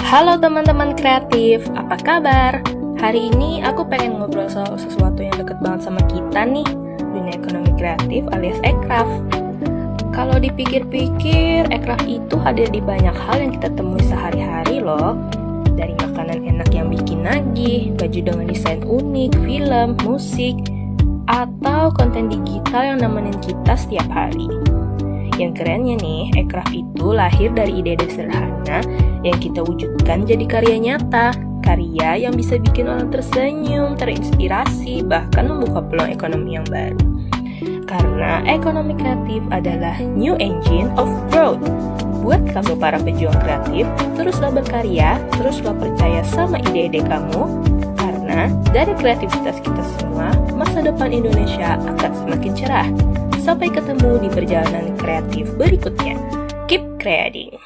Halo teman-teman kreatif, apa kabar? Hari ini aku pengen ngobrol soal sesuatu yang deket banget sama kita nih, dunia ekonomi kreatif alias Ekraf. Kalau dipikir-pikir, Ekraf itu hadir di banyak hal yang kita temui sehari-hari loh. Dari makanan enak yang bikin nagih, baju dengan desain unik, film, musik, atau konten digital yang nemenin kita setiap hari. Yang kerennya nih, Ekraf itu lahir dari ide-ide sederhana yang kita wujudkan jadi karya nyata. Karya yang bisa bikin orang tersenyum, terinspirasi, bahkan membuka peluang ekonomi yang baru. Karena ekonomi kreatif adalah new engine of growth. Buat kamu para pejuang kreatif, teruslah berkarya, teruslah percaya sama ide-ide kamu, karena dari kreativitas kita semua, masa depan Indonesia akan semakin cerah. Sampai ketemu di perjalanan kreatif berikutnya. Keep creating!